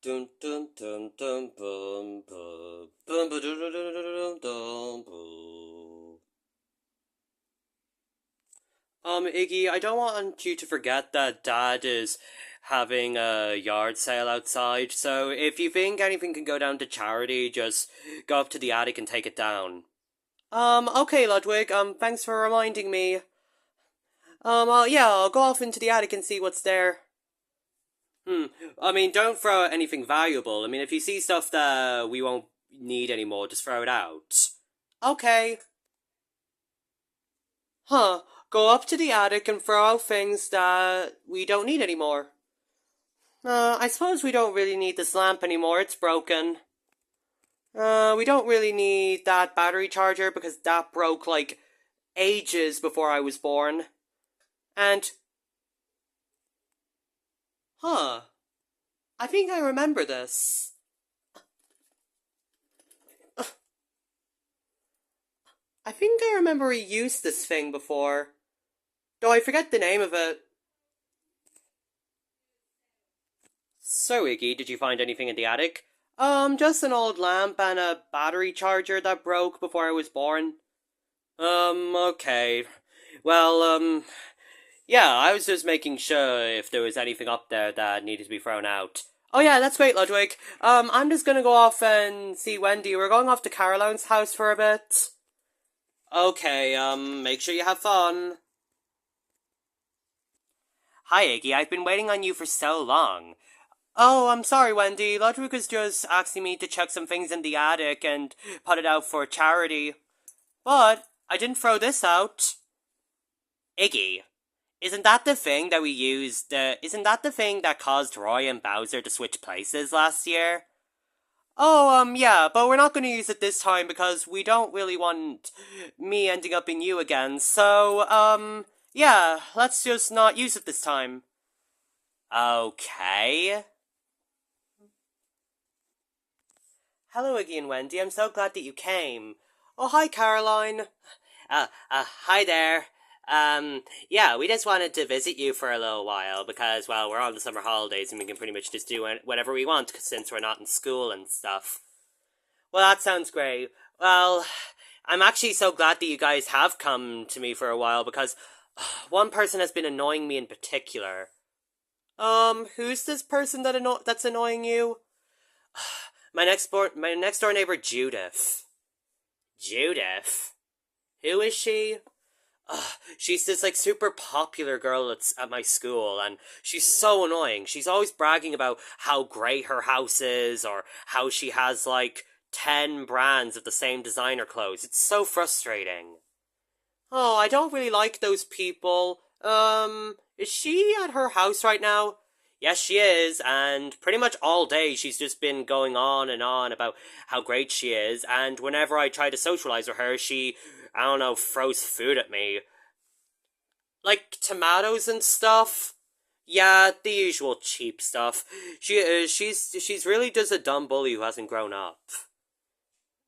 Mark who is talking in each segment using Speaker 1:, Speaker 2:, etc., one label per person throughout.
Speaker 1: Dun dun dun dun bum bum bum ba dun dun dun dun dun bum. Iggy, I don't want you to forget that Dad is having a yard sale outside, so if you think anything can go down to charity, just go up to the attic and take it down. Okay, Ludwig, thanks for reminding me. Yeah, I'll go off into the attic and see what's there. Hmm. I mean, don't throw out anything valuable. I mean, if you see stuff that we won't need anymore, just throw it out. Okay. Huh. Go up to the attic and throw out things that we don't need anymore. I suppose we don't really need this lamp anymore. It's broken. We don't really need that battery charger because that broke like ages before I was born. And, huh. I think I remember this. I think I remember we used this thing before. Though I forget the name of it. So, Iggy, did you find anything in the attic? Just an old lamp and a battery charger that broke before I was born. Okay. Well, yeah, I was just making sure if there was anything up there that needed to be thrown out. Oh yeah, that's great, Ludwig. I'm just gonna go off and see Wendy. We're going off to Caroline's house for a bit. Okay, make sure you have fun. Hi, Iggy. I've been waiting on you for so long. Oh, I'm sorry, Wendy. Ludwig was just asking me to check some things in the attic and put it out for charity. But I didn't throw this out. Iggy, isn't that the thing that we used? Isn't that the thing that caused Roy and Bowser to switch places last year? Oh, yeah, but we're not going to use it this time because we don't really want me ending up in you again. So, yeah, let's just not use it this time. Okay. Hello, Iggy and Wendy. I'm so glad that you came. Oh, hi, Caroline. Hi there. Yeah, we just wanted to visit you for a little while because, well, we're on the summer holidays and we can pretty much just do whatever we want since we're not in school and stuff. Well, that sounds great. Well, I'm actually so glad that you guys have come to me for a while because one person has been annoying me in particular. Who's this person that's annoying you? My next door neighbor Judith. Judith? Who is she? She's this like super popular girl that's at my school, and she's so annoying. She's always bragging about how great her house is, or how she has like 10 brands of the same designer clothes. It's so frustrating. Oh, I don't really like those people. Is she at her house right now? Yes, she is, and pretty much all day she's just been going on and on about how great she is, and whenever I try to socialize with her, she, I don't know, throws food at me. Like tomatoes and stuff? Yeah, the usual cheap stuff. She's really just a dumb bully who hasn't grown up.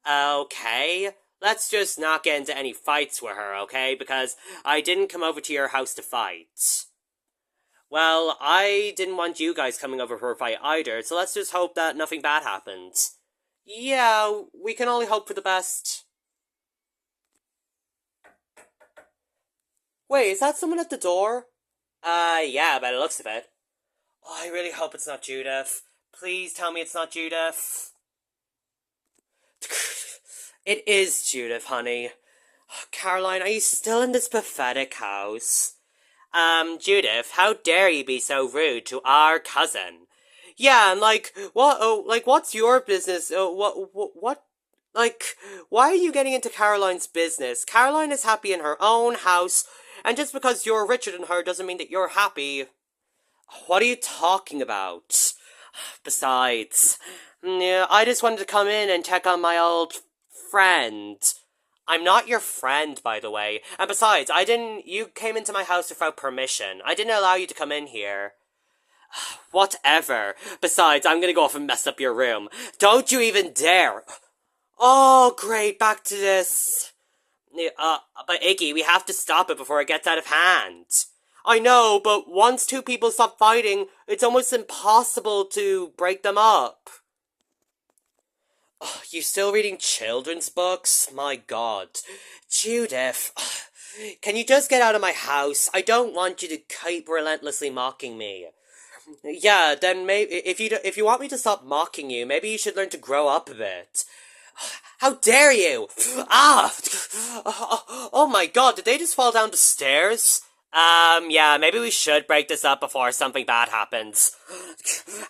Speaker 1: Okay, let's just not get into any fights with her, okay? Because I didn't come over to your house to fight. Well, I didn't want you guys coming over for a fight either, so let's just hope that nothing bad happens. Yeah, we can only hope for the best. Wait, is that someone at the door? Yeah, by the looks of it. Oh, I really hope it's not Judith. Please tell me it's not Judith. It is Judith, honey. Caroline, are you still in this pathetic house? Judith, how dare you be so rude to our cousin? Yeah, and like, what, oh, like, what's your business? Like, why are you getting into Caroline's business? Caroline is happy in her own house, and just because you're richer than her doesn't mean that you're happy. What are you talking about? Besides, yeah, I just wanted to come in and check on my old friend. I'm not your friend, by the way. And besides, you came into my house without permission. I didn't allow you to come in here. Whatever. Besides, I'm gonna go off and mess up your room. Don't you even dare. Oh, great, back to this. But Iggy, we have to stop it before it gets out of hand. I know, but once two people stop fighting, it's almost impossible to break them up. Oh, you still reading children's books? My god. Judith, can you just get out of my house? I don't want you to keep relentlessly mocking me. Yeah, then maybe if you want me to stop mocking you, maybe you should learn to grow up a bit. How dare you! Ah! Oh my god, did they just fall down the stairs? Yeah, maybe we should break this up before something bad happens.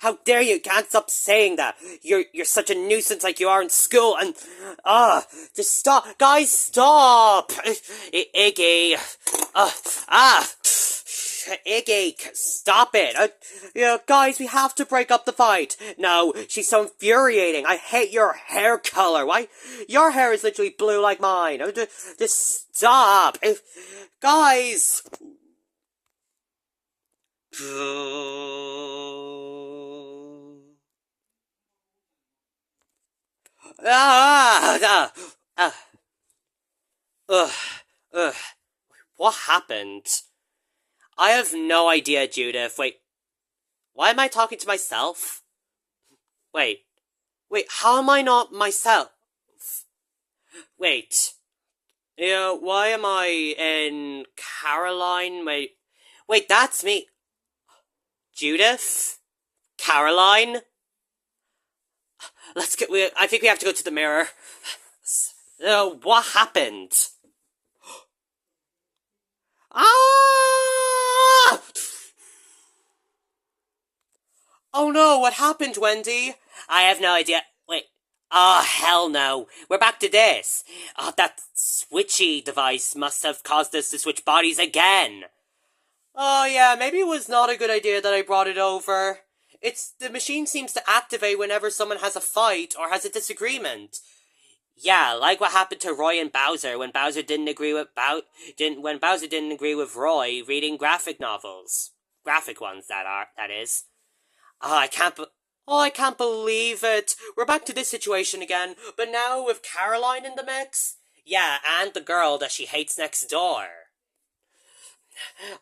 Speaker 1: How dare you! Can't stop saying that! You're such a nuisance like you are in school, and... just stop! Guys, stop! Iggy! Iggy, stop it! Guys, we have to break up the fight. No, she's so infuriating. I hate your hair color. Why? Your hair is literally blue like mine. Just stop. Guys! What happened? I have no idea, Judith. Wait, why am I talking to myself? Wait, how am I not myself? Wait, why am I in Caroline? Wait, that's me. Judith? Caroline? I think we have to go to the mirror. What happened? Ah! Oh no, what happened, Wendy? I have no idea. Wait. Hell no. We're back to this. That switchy device must have caused us to switch bodies again. Oh yeah, maybe it was not a good idea that I brought it over. The machine seems to activate whenever someone has a fight or has a disagreement. Yeah, like what happened to Roy and Bowser when Bowser didn't agree with Roy reading graphic novels. Graphic ones, that is. I can't believe it. We're back to this situation again, but now with Caroline in the mix? Yeah, and the girl that she hates next door.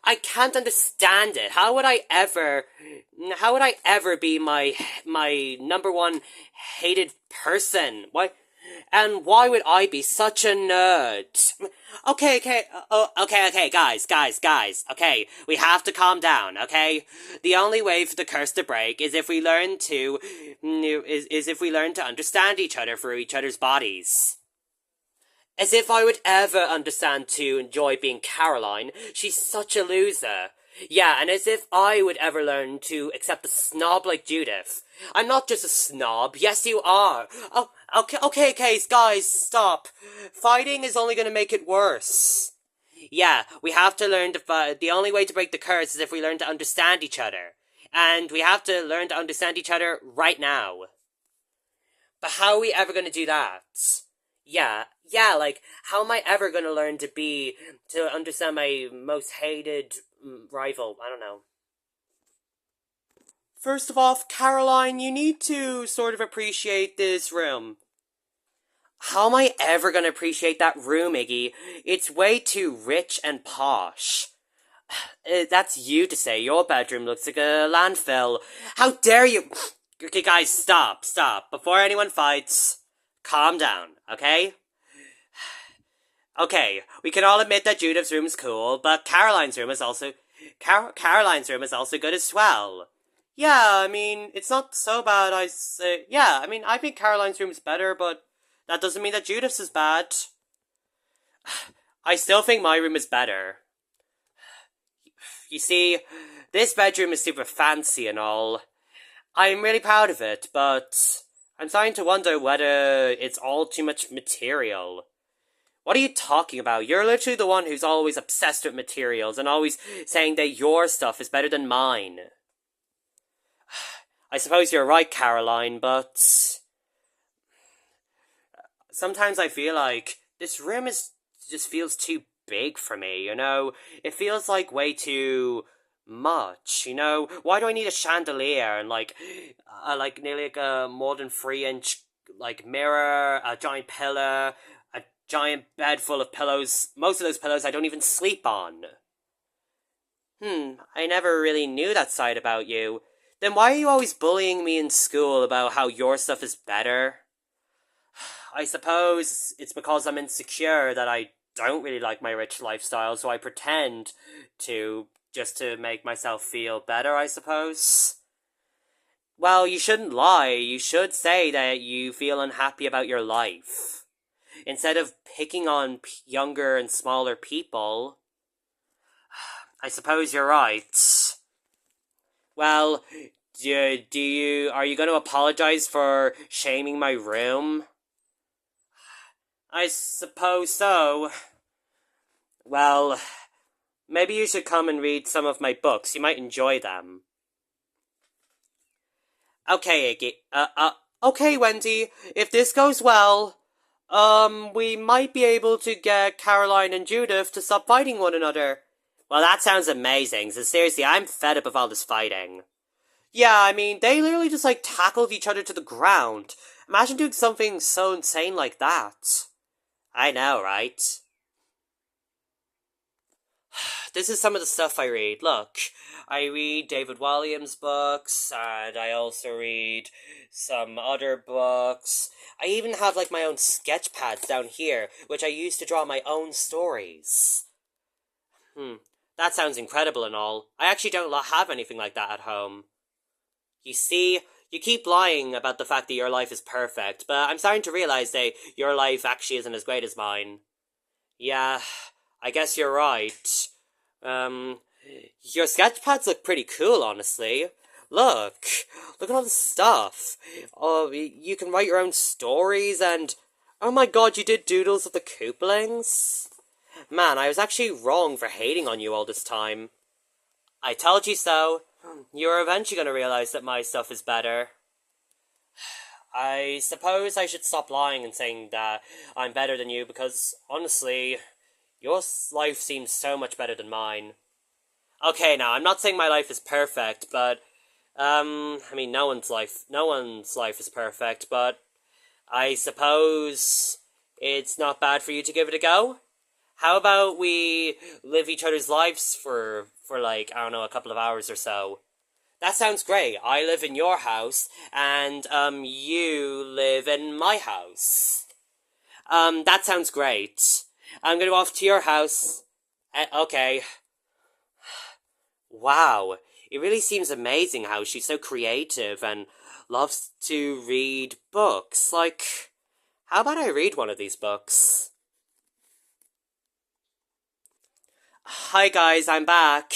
Speaker 1: I can't understand it. How would I ever be my number one hated person? Why would I be such a nerd? Okay, guys. Okay, we have to calm down, okay? The only way for the curse to break is if we learn to understand each other through each other's bodies. As if I would ever understand to enjoy being Caroline. She's such a loser. Yeah, and as if I would ever learn to accept a snob like Judith. I'm not just a snob. Yes, you are. Oh, okay, guys, stop. Fighting is only going to make it worse. Yeah, we have to learn the only way to break the curse is if we learn to understand each other. And we have to learn to understand each other right now. But how are we ever going to do that? Yeah, like, how am I ever going to learn to understand my most hated rival? I don't know. First of all, Caroline, you need to sort of appreciate this room. How am I ever going to appreciate that room, Iggy? It's way too rich and posh. That's you to say. Your bedroom looks like a landfill. How dare you? Okay, guys, stop. Before anyone fights, calm down, okay? Okay, we can all admit that Judith's room is cool, but Caroline's room is also good as well. Yeah, I mean, it's not so bad, I think Caroline's room is better, but that doesn't mean that Judith's is bad. I still think my room is better. You see, this bedroom is super fancy and all. I'm really proud of it, but I'm starting to wonder whether it's all too much material. What are you talking about? You're literally the one who's always obsessed with materials and always saying that your stuff is better than mine. I suppose you're right, Caroline, but sometimes I feel like this room just feels too big for me, you know? It feels like way too much, you know? Why do I need a chandelier and nearly like a more than 3-inch mirror, a giant pillar, a giant bed full of pillows? Most of those pillows I don't even sleep on. I never really knew that side about you. Then why are you always bullying me in school about how your stuff is better? I suppose it's because I'm insecure that I don't really like my rich lifestyle, so I pretend to just to make myself feel better, I suppose. Well, you shouldn't lie. You should say that you feel unhappy about your life. Instead of picking on younger and smaller people. I suppose you're right. Well, are you going to apologize for shaming my room? I suppose so. Well, maybe you should come and read some of my books. You might enjoy them. Okay, Iggy. Okay, Wendy. If this goes well, we might be able to get Caroline and Judith to stop fighting one another. Well, that sounds amazing. So seriously, I'm fed up of all this fighting. Yeah, I mean, they literally just, tackled each other to the ground. Imagine doing something so insane like that. I know, right? This is some of the stuff I read. Look, I read David Walliams' books, and I also read some other books. I even have, my own sketch pads down here, which I use to draw my own stories. That sounds incredible and all. I actually don't have anything like that at home. You see, you keep lying about the fact that your life is perfect, but I'm starting to realize that your life actually isn't as great as mine. Yeah, I guess you're right. Your sketchpads look pretty cool, honestly. Look at all this stuff. Oh, you can write your own stories and... Oh my god, you did doodles of the Koopalings? Man, I was actually wrong for hating on you all this time. I told you so. You're eventually gonna realize that my stuff is better. I suppose I should stop lying and saying that I'm better than you because, honestly, your life seems so much better than mine. Okay, now, I'm not saying my life is perfect, but, I mean, no one's life is perfect, but I suppose it's not bad for you to give it a go? How about we live each other's lives for I don't know, a couple of hours or so? That sounds great. I live in your house, and, you live in my house. That sounds great. I'm gonna go off to your house. Okay. Wow. It really seems amazing how she's so creative and loves to read books. How about I read one of these books? Hi guys, I'm back.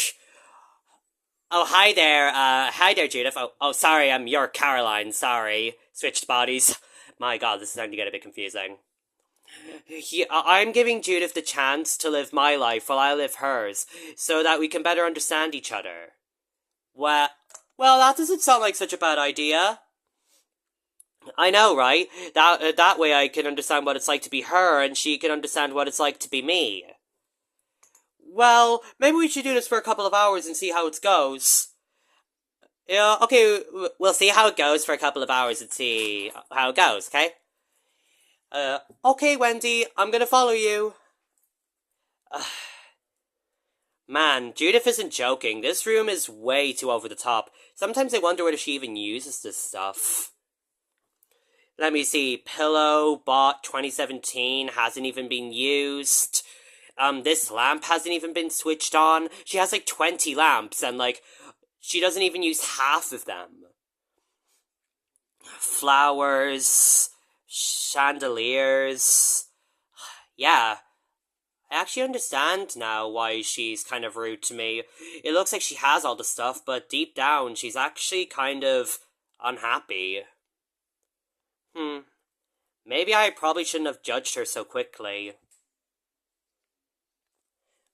Speaker 1: Oh, hi there, Judith. Sorry, I'm your Caroline, sorry. Switched bodies. My god, this is starting to get a bit confusing. I'm giving Judith the chance to live my life while I live hers, so that we can better understand each other. Well, that doesn't sound like such a bad idea. I know, right? That way I can understand what it's like to be her, and she can understand what it's like to be me. Well, maybe we should do this for a couple of hours and see how it goes. Yeah, okay, we'll see how it goes for a couple of hours and see how it goes, okay? Okay, Wendy, I'm gonna follow you. Man, Judith isn't joking. This room is way too over the top. Sometimes I wonder whether she even uses this stuff. Let me see. Pillow, bought 2017, hasn't even been used. This lamp hasn't even been switched on. She has 20 lamps, and she doesn't even use half of them. Flowers, chandeliers. Yeah, I actually understand now why she's kind of rude to me. It looks like she has all the stuff, but deep down, she's actually kind of unhappy. Maybe I probably shouldn't have judged her so quickly.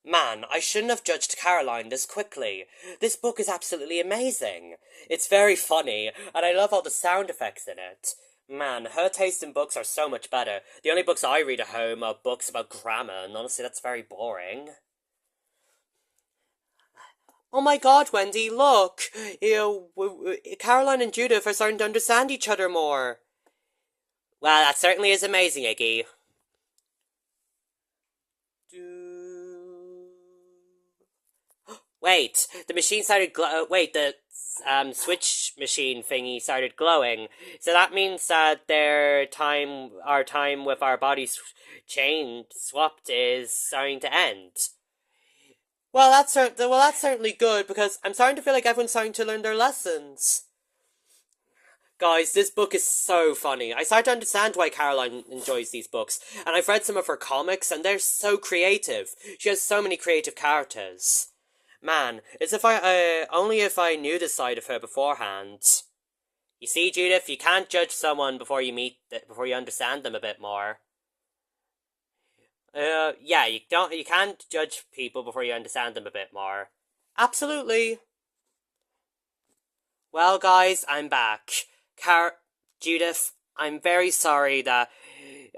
Speaker 1: Man, I shouldn't have judged Caroline this quickly. This book is absolutely amazing. It's very funny, and I love all the sound effects in it. Man, her taste in books are so much better. The only books I read at home are books about grammar, and honestly, that's very boring. Oh my god, Wendy, look! Caroline and Judith are starting to understand each other more. Well, that certainly is amazing, Iggy. Wait, the machine started wait, the switch machine thingy started glowing. So that means that our time with our bodies chain swapped is starting to end. That's certainly good because I'm starting to feel like everyone's starting to learn their lessons. Guys, this book is so funny. I start to understand why Caroline enjoys these books, and I've read some of her comics, and they're so creative. She has so many creative characters. Man, it's if only if I knew this side of her beforehand. You see, Judith, you can't judge someone before you understand them a bit more. Yeah, you can't judge people before you understand them a bit more. Absolutely. Well, guys, I'm back. Judith, I'm very sorry that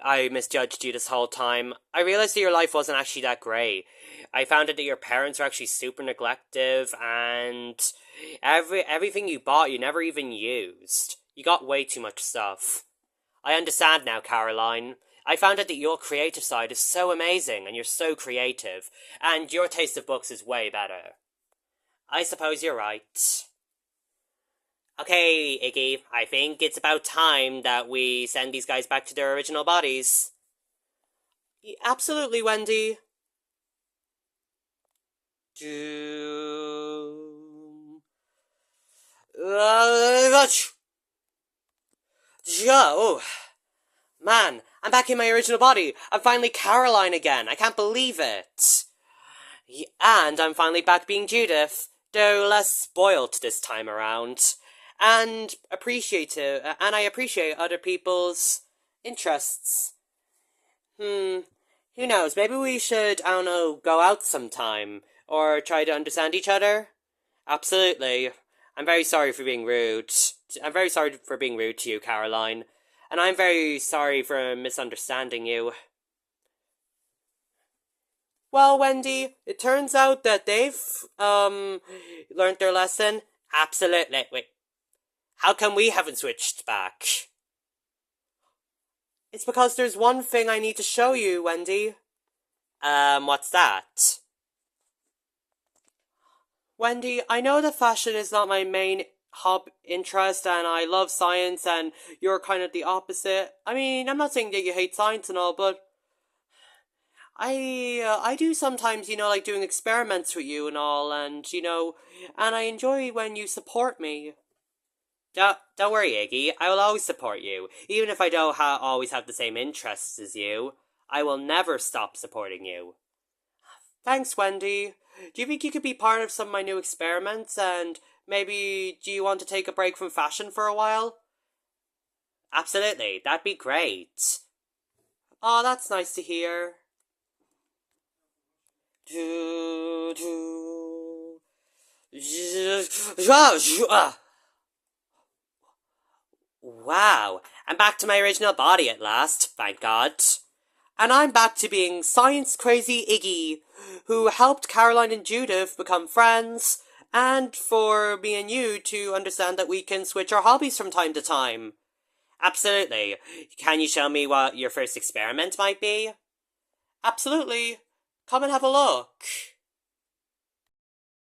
Speaker 1: I misjudged you this whole time. I realized that your life wasn't actually that great. I found out that your parents were actually super neglective, and everything you bought you never even used. You got way too much stuff. I understand now, Caroline. I found out that your creative side is so amazing, and you're so creative, and your taste of books is way better. I suppose you're right. Okay, Iggy, I think it's about time that we send these guys back to their original bodies. Absolutely, Wendy. Oh, man, I'm back in my original body. I'm finally Caroline again. I can't believe it. And I'm finally back being Judith, though less spoilt this time around. And I appreciate other people's interests. Who knows, maybe we should, I don't know, go out sometime, or try to understand each other? Absolutely. I'm very sorry for being rude. I'm very sorry for being rude to you, Caroline. And I'm very sorry for misunderstanding you. Well, Wendy, it turns out that they've, learned their lesson. Absolutely. Wait. How come we haven't switched back? It's because there's one thing I need to show you, Wendy. What's that? Wendy, I know that fashion is not my main interest, and I love science, and you're kind of the opposite. I mean, I'm not saying that you hate science and all, but I do sometimes, like doing experiments with you and all, and, and I enjoy when you support me. Don't worry, Iggy. I will always support you. Even if I don't always have the same interests as you, I will never stop supporting you. Thanks, Wendy. Do you think you could be part of some of my new experiments, and maybe do you want to take a break from fashion for a while? Absolutely, that'd be great. Oh, that's nice to hear. Wow, I'm back to my original body at last, thank God. And I'm back to being science-crazy Iggy, who helped Caroline and Judith become friends, and for me and you to understand that we can switch our hobbies from time to time. Absolutely. Can you show me what your first experiment might be? Absolutely. Come and have a look.